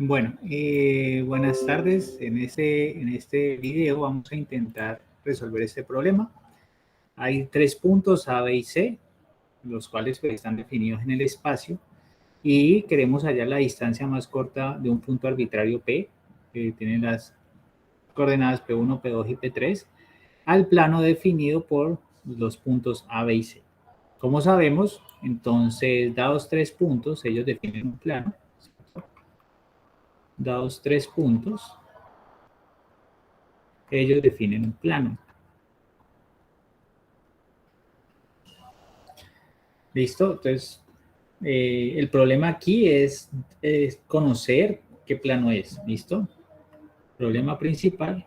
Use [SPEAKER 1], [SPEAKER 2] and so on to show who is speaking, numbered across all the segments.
[SPEAKER 1] Bueno, buenas tardes. En este video vamos a intentar resolver este problema. Hay tres puntos A, B y C, los cuales pues, están definidos en el espacio y queremos hallar la distancia más corta de un punto arbitrario P, que tiene las coordenadas P1, P2 y P3, al plano definido por los puntos A, B y C. Como sabemos, entonces, dados tres puntos, ellos definen un plano. Dados tres puntos, ellos definen un plano. ¿Listo? Entonces, el problema aquí es conocer qué plano es. ¿Listo? Problema principal.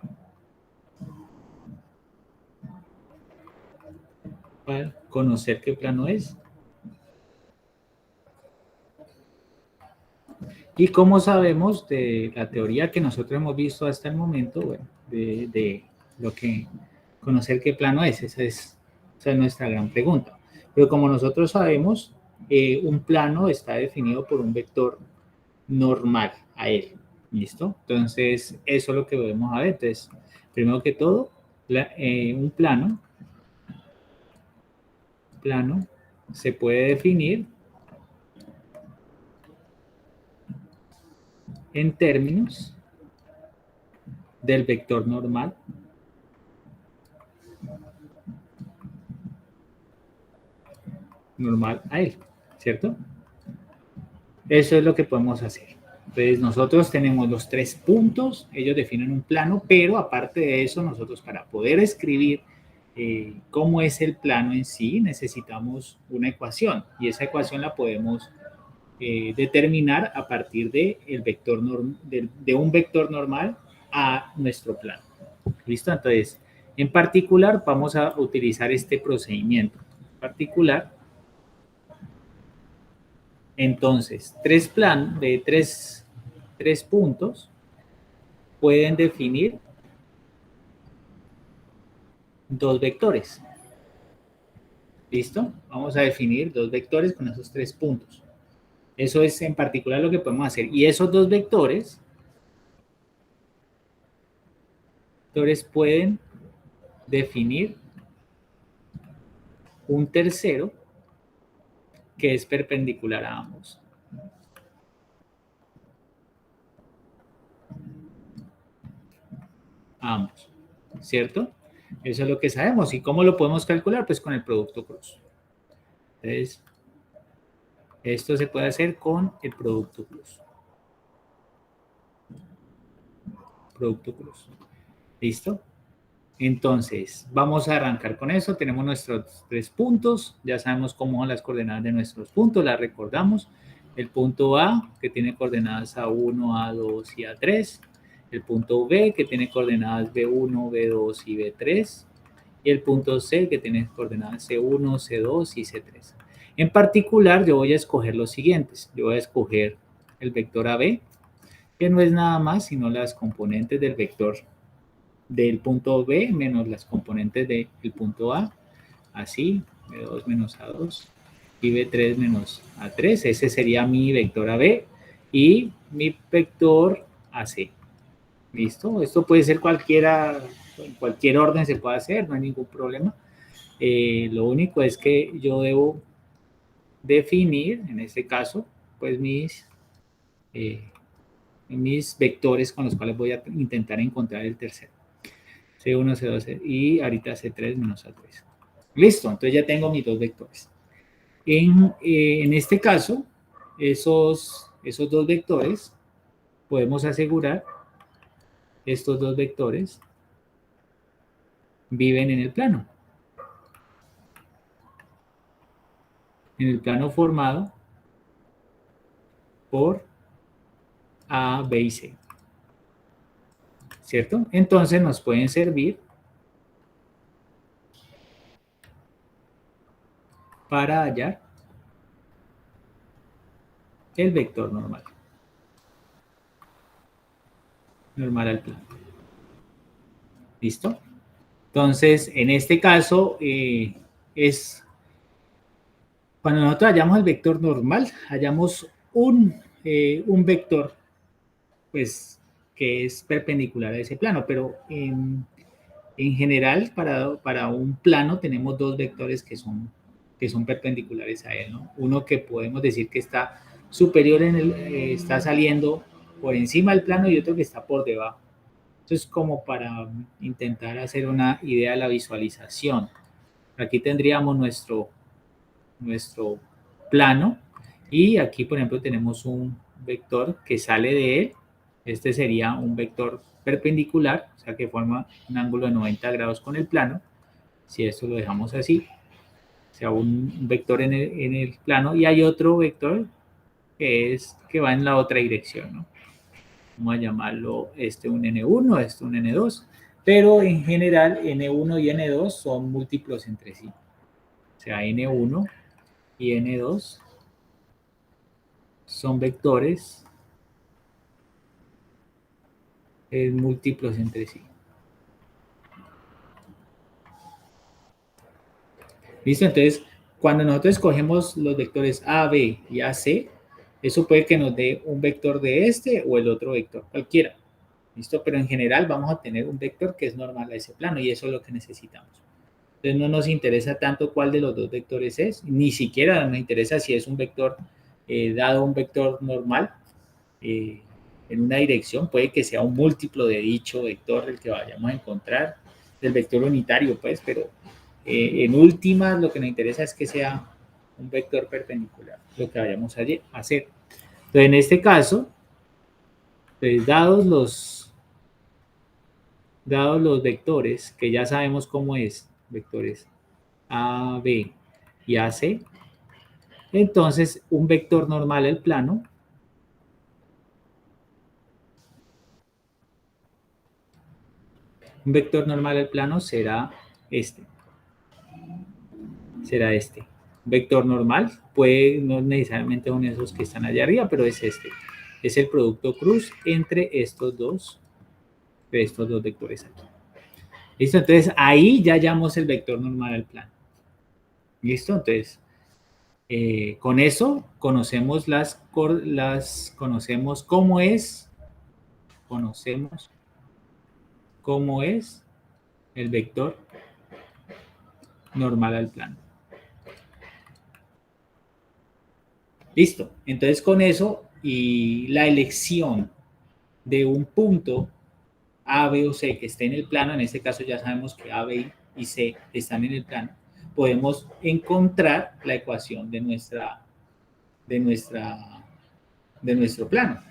[SPEAKER 1] Para conocer qué plano es. Y como sabemos de la teoría que nosotros hemos visto hasta el momento, bueno, de lo que conocer qué plano es, esa es nuestra gran pregunta. Pero como nosotros sabemos, un plano está definido por un vector normal a él. ¿Listo? Entonces, eso es lo que debemos ver. Entonces, primero que todo, un plano se puede definir en términos del vector normal a él, ¿cierto? Eso es lo que podemos hacer. Entonces, nosotros tenemos los tres puntos, ellos definen un plano, pero aparte de eso, nosotros para poder escribir cómo es el plano en sí, necesitamos una ecuación, y esa ecuación la podemos determinar a partir de un vector normal a nuestro plano. ¿Listo? Entonces, en particular, vamos a utilizar este procedimiento. En particular, entonces, tres puntos pueden definir dos vectores. ¿Listo? Vamos a definir dos vectores con esos tres puntos. Eso es en particular lo que podemos hacer. Y esos dos vectores pueden definir un tercero que es perpendicular a ambos. ¿Cierto? Eso es lo que sabemos. ¿Y cómo lo podemos calcular? Pues con el producto cruz. Entonces, esto se puede hacer con el producto cruz. ¿Listo? Entonces, vamos a arrancar con eso. Tenemos nuestros tres puntos. Ya sabemos cómo son las coordenadas de nuestros puntos. Las recordamos. El punto A, que tiene coordenadas A1, A2 y A3. El punto B, que tiene coordenadas B1, B2 y B3. Y el punto C, que tiene coordenadas C1, C2 y C3. En particular, yo voy a escoger los siguientes. Yo voy a escoger el vector AB, que no es nada más sino las componentes del vector del punto B menos las componentes del punto A, así, B2 menos A2 y B3 menos A3. Ese sería mi vector AB y mi vector AC. ¿Listo? Esto puede ser cualquiera, en cualquier orden se puede hacer, no hay ningún problema. Lo único es que yo debo definir, en este caso, pues mis vectores con los cuales voy a intentar encontrar el tercero. C1, C2 y ahorita C3 menos A3. Listo, entonces ya tengo mis dos vectores. En este caso, esos dos vectores, podemos asegurar estos dos vectores viven en el plano. En el plano formado por A, B y C. ¿Cierto? Entonces nos pueden servir para hallar el vector normal. Normal al plano. ¿Listo? Entonces, en este caso, cuando nosotros hallamos el vector normal, hallamos un vector pues, que es perpendicular a ese plano, pero en general, para un plano tenemos dos vectores que son perpendiculares a él, ¿no? Uno que podemos decir que está superior está saliendo por encima del plano y otro que está por debajo. Entonces, como para intentar hacer una idea de la visualización. Aquí tendríamos nuestro plano y aquí, por ejemplo, tenemos un vector que sale de él. Este sería un vector perpendicular, o sea que forma un ángulo de 90 grados con el plano. Si esto lo dejamos así, o sea, un vector en el plano y hay otro vector que va en la otra dirección, ¿no? Vamos a llamarlo este un N1, este un N2, pero en general N1 y N2 son múltiplos entre sí. O sea, N1 y N2 son vectores múltiplos entre sí. ¿Listo? Entonces, cuando nosotros escogemos los vectores A, B y AC, eso puede que nos dé un vector de este o el otro vector, cualquiera. ¿Listo? Pero en general vamos a tener un vector que es normal a ese plano y eso es lo que necesitamos. Entonces no nos interesa tanto cuál de los dos vectores es, ni siquiera nos interesa si es un vector dado un vector normal en una dirección, puede que sea un múltiplo de dicho vector el que vayamos a encontrar, del vector unitario, pues, pero en últimas lo que nos interesa es que sea un vector perpendicular, lo que vayamos a hacer. Entonces, en este caso, pues, dados los vectores, que ya sabemos cómo es, vectores A, B y AC, entonces un vector normal al plano será este. Será este. Vector normal, puede no necesariamente uno de esos que están allá arriba, pero es este. Es el producto cruz entre estos dos vectores aquí. ¿Listo? Entonces ahí ya hallamos el vector normal al plano. ¿Listo? Entonces, con eso conocemos conocemos cómo es el vector normal al plano. Listo. Entonces con eso y la elección de un punto A, B o C que esté en el plano, en este caso ya sabemos que A, B y C están en el plano, podemos encontrar la ecuación de nuestro plano.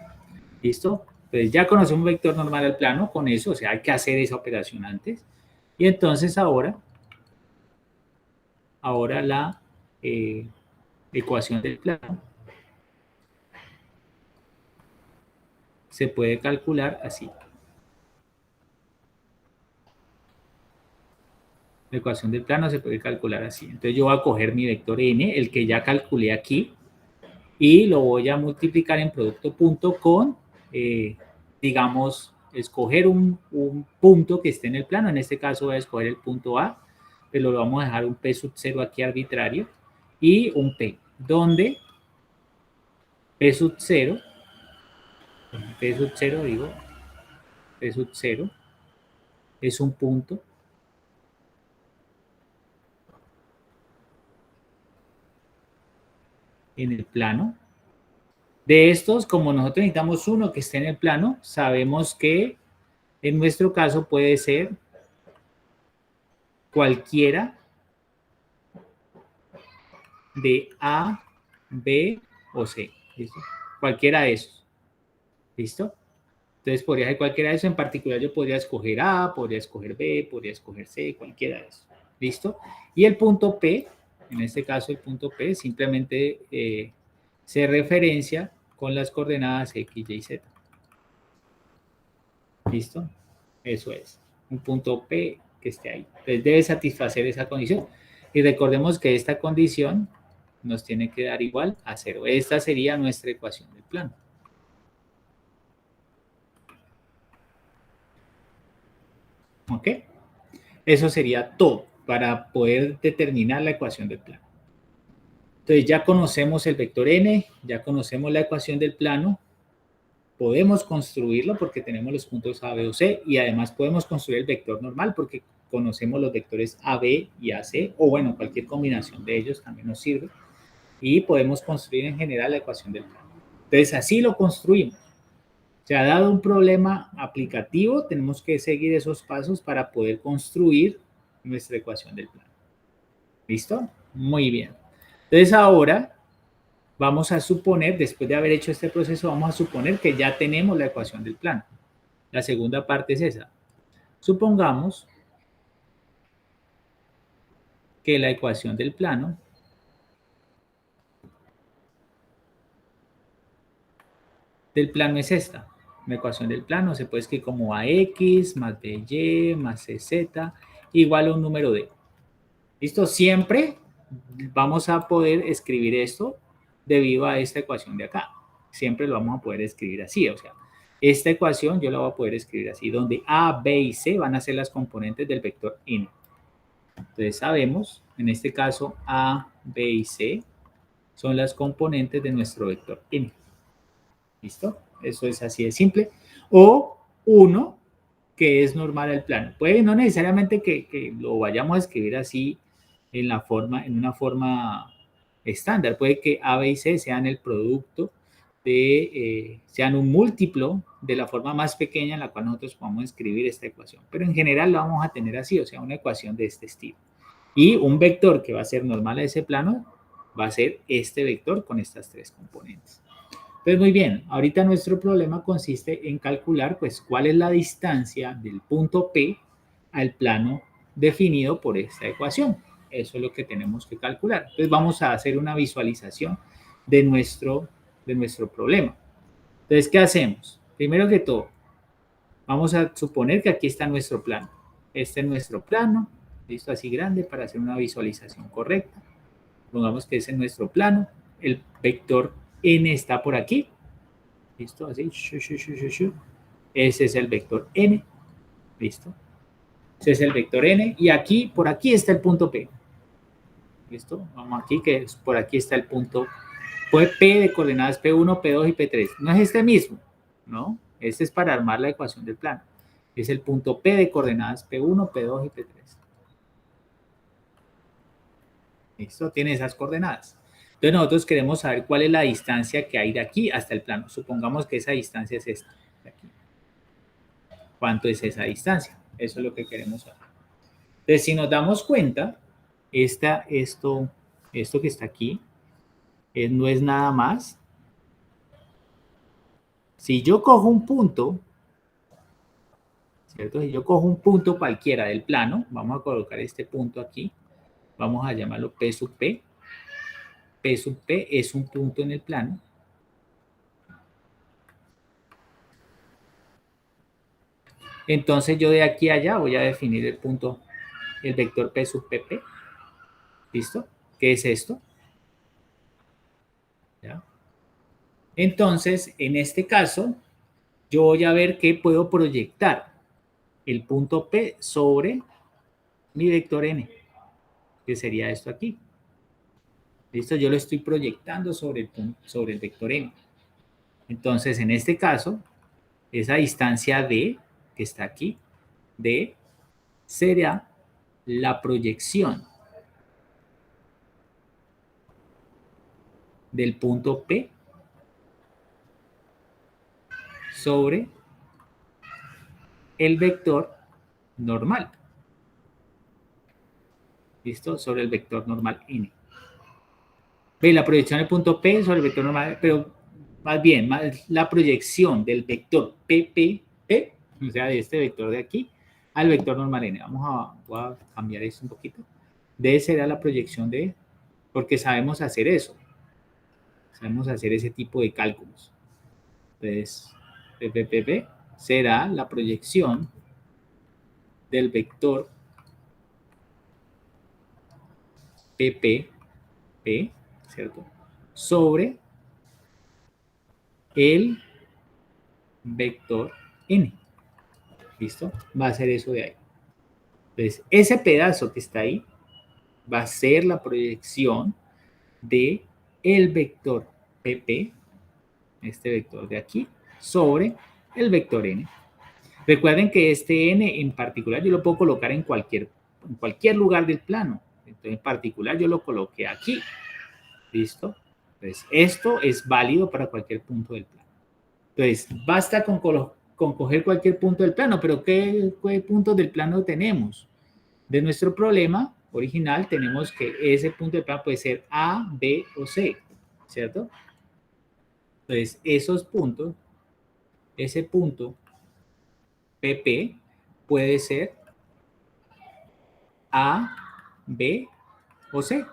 [SPEAKER 1] ¿Listo? Pues ya conocemos un vector normal al plano con eso, o sea, hay que hacer esa operación antes. Y entonces ahora la ecuación del plano se puede calcular así. La ecuación del plano se puede calcular así. Entonces yo voy a coger mi vector n, el que ya calculé aquí, y lo voy a multiplicar en producto punto con, digamos, escoger un punto que esté en el plano. En este caso voy a escoger el punto A, pero lo vamos a dejar un P sub 0 aquí arbitrario, y un P, donde P sub 0, P sub 0 digo, P sub 0 es un punto en el plano. De estos, como nosotros necesitamos uno que esté en el plano, sabemos que en nuestro caso puede ser cualquiera de A, B o C. ¿Listo? Cualquiera de esos. ¿Listo? Entonces podría ser cualquiera de esos. En particular yo podría escoger A, podría escoger B, podría escoger C, cualquiera de esos. ¿Listo? Y el punto P, en este caso el punto P, simplemente se referencia con las coordenadas X, Y, Z. ¿Listo? Eso es. Un punto P que esté ahí. Entonces debe satisfacer esa condición. Y recordemos que esta condición nos tiene que dar igual a 0. Esta sería nuestra ecuación del plano. ¿Ok? Eso sería todo para poder determinar la ecuación del plano. Entonces ya conocemos el vector n, ya conocemos la ecuación del plano. podemos construirlo porque tenemos los puntos A, B o C, y además podemos construir el vector normal porque conocemos los vectores AB y AC, o bueno, cualquier combinación de ellos también nos sirve, y podemos construir en general la ecuación del plano. Entonces, así lo construimos. Se ha dado un problema aplicativo, tenemos que seguir esos pasos para poder construir nuestra ecuación del plano. ¿Listo? Muy bien. Entonces, ahora vamos a suponer, después de haber hecho este proceso, vamos a suponer que ya tenemos la ecuación del plano. La segunda parte es esa. Supongamos que la ecuación del plano es esta. La ecuación del plano se puede escribir como AX más BY más CZ igual a un número D. ¿Listo? Siempre vamos a poder escribir esto debido a esta ecuación de acá. Siempre lo vamos a poder escribir así. O sea, esta ecuación yo la voy a poder escribir así, donde A, B y C van a ser las componentes del vector N. Entonces sabemos, en este caso, A, B y C son las componentes de nuestro vector N. ¿Listo? Eso es así de simple. O 1, que es normal al plano. Puede no necesariamente que lo vayamos a escribir así en una forma estándar. Puede que A, B y C sean el producto sean un múltiplo de la forma más pequeña en la cual nosotros podamos escribir esta ecuación. Pero en general la vamos a tener así, o sea, una ecuación de este estilo. Y un vector que va a ser normal a ese plano va a ser este vector con estas tres componentes. Entonces, muy bien, ahorita nuestro problema consiste en calcular pues cuál es la distancia del punto P al plano definido por esta ecuación. Eso es lo que tenemos que calcular. Entonces vamos a hacer una visualización de nuestro problema. Entonces, ¿qué hacemos? Primero que todo, vamos a suponer que aquí está nuestro plano. Este es nuestro plano, listo, así grande para hacer una visualización correcta. Pongamos que ese es nuestro plano. El vector N está por aquí. ¿Listo? Así. Ese es el vector N. ¿Listo? Ese es el vector N. Y aquí, por aquí está el punto P. ¿Listo? Vamos aquí, que por aquí está el punto P de coordenadas P1, P2 y P3. No es este mismo, ¿no? Este es para armar la ecuación del plano. Es el punto P de coordenadas P1, P2 y P3. ¿Listo? Tiene esas coordenadas. Entonces nosotros queremos saber cuál es la distancia que hay de aquí hasta el plano. Supongamos que esa distancia es esta, de aquí. ¿Cuánto es esa distancia? Eso es lo que queremos saber. Entonces, si nos damos cuenta, esto que está aquí no es nada más. Si yo cojo un punto, ¿cierto? Si yo cojo un punto cualquiera del plano, vamos a colocar este punto aquí, vamos a llamarlo P sub P. P sub P es un punto en el plano. Entonces yo de aquí a allá voy a definir el punto, el vector P sub PP. ¿Listo? ¿Qué es esto? ¿Ya? Entonces, en este caso, yo voy a ver que puedo proyectar el punto P sobre mi vector N, que sería esto aquí. ¿Listo? Yo lo estoy proyectando sobre el vector N. Entonces, en este caso, esa distancia D, que está aquí, D, será la proyección del punto P sobre el vector normal. ¿Listo? Sobre el vector normal N. Ve la proyección del punto P sobre el vector normal, pero más bien, la proyección del vector PP, P, o sea, de este vector de aquí, al vector normal N. Voy a cambiar esto un poquito. D será la proyección de, porque sabemos hacer eso. Sabemos hacer ese tipo de cálculos. Entonces, PP será la proyección del vector PP, P, ¿cierto? Sobre el vector N. ¿Listo? Va a ser eso de ahí. Entonces, ese pedazo que está ahí va a ser la proyección de el vector PP este vector de aquí, sobre el vector n. Recuerden que este n en particular yo lo puedo colocar en cualquier lugar del plano. Entonces, en particular yo lo coloqué aquí. ¿Listo? Entonces, esto es válido para cualquier punto del plano. Entonces, basta con coger cualquier punto del plano, pero ¿qué puntos del plano tenemos? De nuestro problema original tenemos que ese punto del plano puede ser A, B o C, ¿cierto? Entonces, esos puntos, ese punto PP puede ser A, B o C.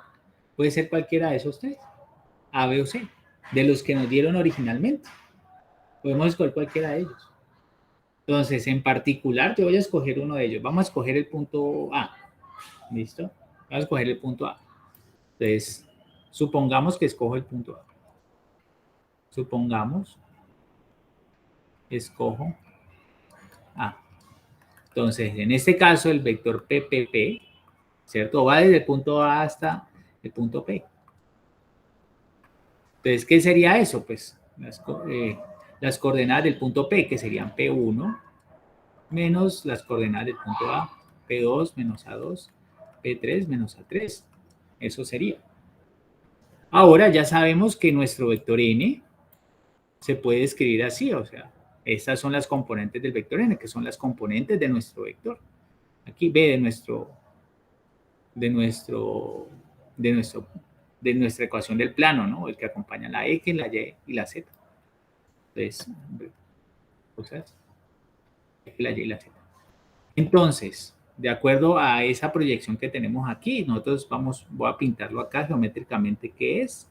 [SPEAKER 1] Puede ser cualquiera de esos tres, A, B o C, de los que nos dieron originalmente. Podemos escoger cualquiera de ellos. Entonces, en particular, yo voy a escoger uno de ellos. Vamos a escoger el punto A. ¿Listo? Vamos a escoger el punto A. Entonces, supongamos que escojo el punto A. Supongamos, escojo A. Entonces, en este caso, el vector PPP, ¿cierto? Va desde el punto A hasta el punto P. Entonces, ¿qué sería eso? Pues las coordenadas del punto P, que serían P1, menos las coordenadas del punto A, P2 menos A2, P3 menos A3. Eso sería. Ahora ya sabemos que nuestro vector n se puede escribir así, o sea, estas son las componentes del vector n, que son las componentes de nuestro vector. Aquí B de nuestra ecuación del plano, ¿no? El que acompaña la X, la Y y la Z. Entonces, cosas, la Y y la Z. Entonces, de acuerdo a esa proyección que tenemos aquí, nosotros voy a pintarlo acá geométricamente, ¿qué es?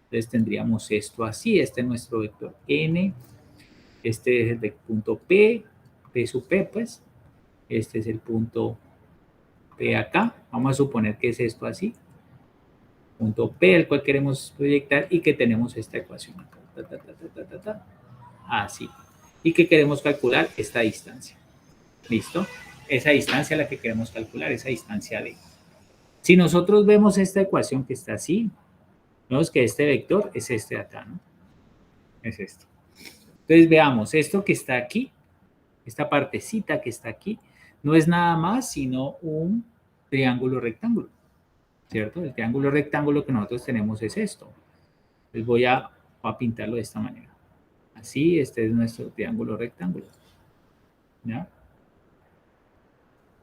[SPEAKER 1] Entonces tendríamos esto así, este es nuestro vector n, este es el punto P, P sub P, pues, este es el punto P acá, vamos a suponer que es esto así, punto P, el cual queremos proyectar y que tenemos esta ecuación, así, y que queremos calcular esta distancia, ¿listo? Esa distancia es la que queremos calcular, esa distancia D. Si nosotros vemos esta ecuación que está así, vemos que este vector es este de acá, ¿no? Es esto. Entonces veamos, esto que está aquí, esta partecita que está aquí, no es nada más sino un triángulo rectángulo, ¿cierto? El triángulo rectángulo que nosotros tenemos es esto. Entonces voy a pintarlo de esta manera. Así, este es nuestro triángulo rectángulo. ¿Ya?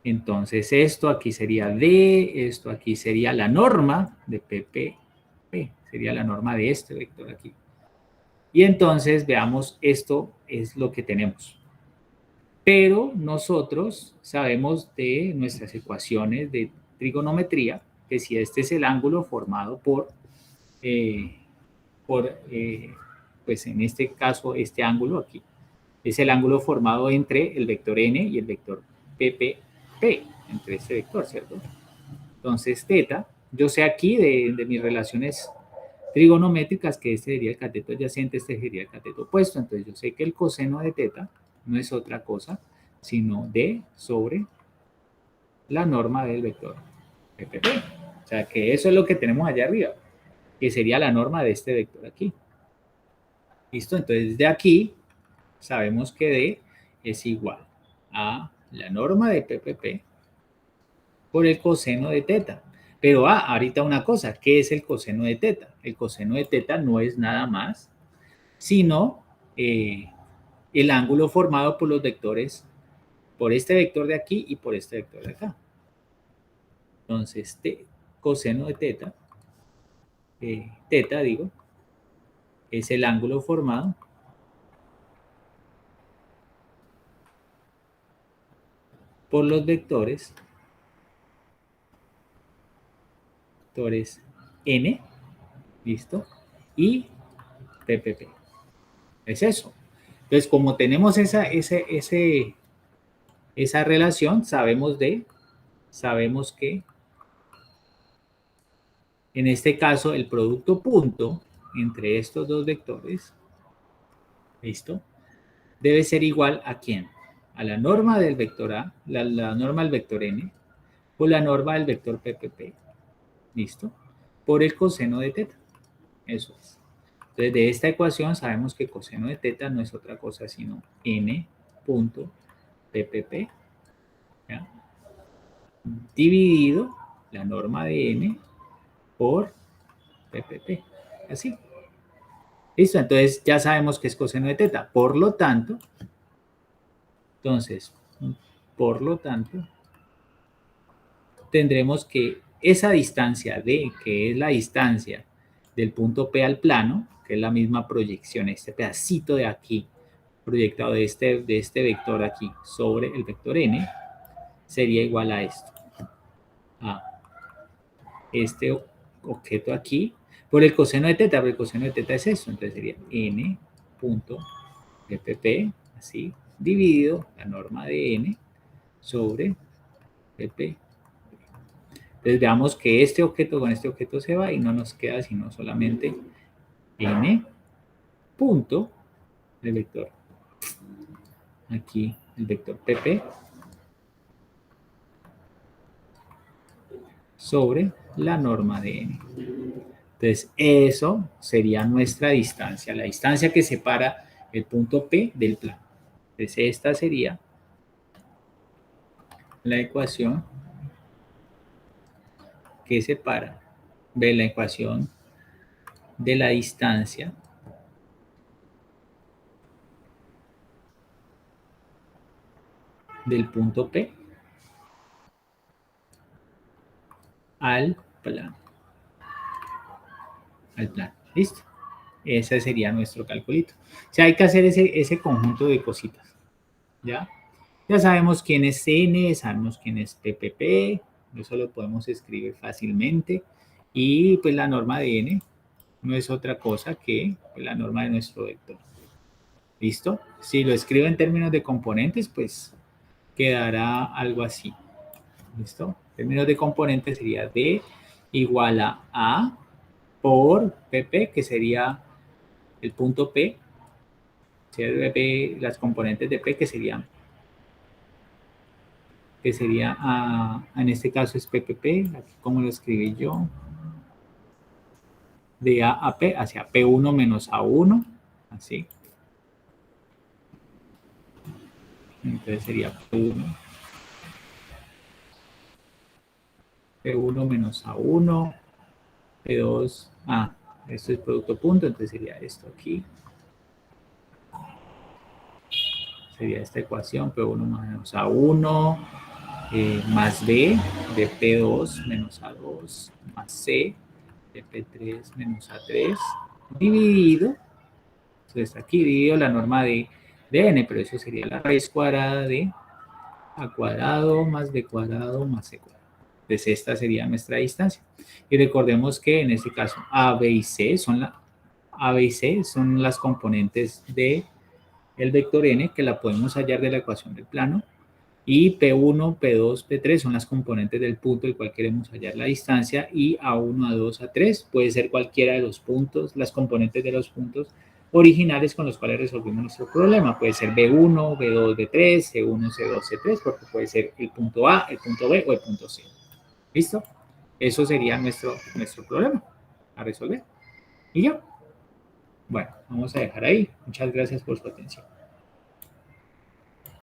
[SPEAKER 1] Entonces esto aquí sería D, esto aquí sería la norma de PPP, sería la norma de este vector aquí. Y entonces veamos, esto es lo que tenemos. Pero nosotros sabemos de nuestras ecuaciones de trigonometría que si este es el ángulo formado pues en este caso, este ángulo aquí, es el ángulo formado entre el vector n y el vector PPP, entre este vector, ¿cierto? Entonces, teta, yo sé aquí de mis relaciones trigonométricas que este sería el cateto adyacente, este sería el cateto opuesto. Entonces, yo sé que el coseno de teta no es otra cosa sino D sobre la norma del vector PPP. O sea, que eso es lo que tenemos allá arriba, que sería la norma de este vector aquí. ¿Listo? Entonces, de aquí sabemos que D es igual a la norma de PPP por el coseno de teta. Pero ahorita una cosa, ¿qué es el coseno de teta? El coseno de teta no es nada más sino el ángulo formado por los vectores, por este vector de aquí y por este vector de acá. Entonces, coseno de teta, teta digo, es el ángulo formado por los vectores n, ¿listo? Y PPP. Es eso. Entonces, como tenemos esa relación, sabemos que en este caso el producto punto entre estos dos vectores, ¿listo? Debe ser igual a ¿quién? A la norma del vector A, la norma del vector n, o la norma del vector PPP, ¿listo? Por el coseno de teta. Eso es. Entonces, de esta ecuación sabemos que coseno de teta no es otra cosa sino n punto ppp, ¿ya? Dividido la norma de n por ppp. Así. Listo, entonces ya sabemos que es coseno de teta. Por lo tanto, tendremos que esa distancia d, que es la distancia del punto P al plano, que es la misma proyección, este pedacito de aquí, proyectado de este vector aquí sobre el vector n, sería igual a esto, a este objeto aquí, por el coseno de teta, pero el coseno de teta es eso, entonces sería n punto ppp, así, dividido la norma de n sobre pp. Entonces veamos que este objeto con este objeto se va y no nos queda sino solamente n punto del vector. Aquí el vector pp sobre la norma de n. Entonces eso sería nuestra distancia, la distancia que separa el punto P del plano. Entonces esta sería la ecuación que separa de la ecuación de la distancia del punto P al plano. ¿Listo? Ese sería nuestro calculito. O sea, hay que hacer ese conjunto de cositas. ¿Ya? Ya sabemos quién es n, sabemos quién es ppp, eso lo podemos escribir fácilmente. Y pues la norma de n no es otra cosa que pues, la norma de nuestro vector. ¿Listo? Si lo escribo en términos de componentes, pues quedará algo así. ¿Listo? En términos de componentes sería d igual a por pp, que sería el punto P, las componentes de P que sería en este caso es PPP, aquí como lo escribí yo, de A a P, hacia P1 menos A1, así. Entonces sería P1 menos A1, P2, esto es producto punto, entonces sería esto aquí. Sería esta ecuación, P1 menos A1, más B de P2 menos A2, más C de P3 menos A3, dividido, entonces aquí dividido la norma de n, pero eso sería la raíz cuadrada de a cuadrado más b cuadrado más c cuadrado. Entonces esta sería nuestra distancia. Y recordemos que en este caso A, B y C son las componentes de el vector n, que la podemos hallar de la ecuación del plano, y P1, P2, P3 son las componentes del punto del cual queremos hallar la distancia, y A1, A2, A3 puede ser cualquiera de los puntos, las componentes de los puntos originales con los cuales resolvimos nuestro problema. Puede ser B1, B2, B3, C1, C2, C3, porque puede ser el punto A, el punto B o el punto C. ¿Listo? Eso sería nuestro problema a resolver. Y ya. Bueno, vamos a dejar ahí. Muchas gracias por su atención.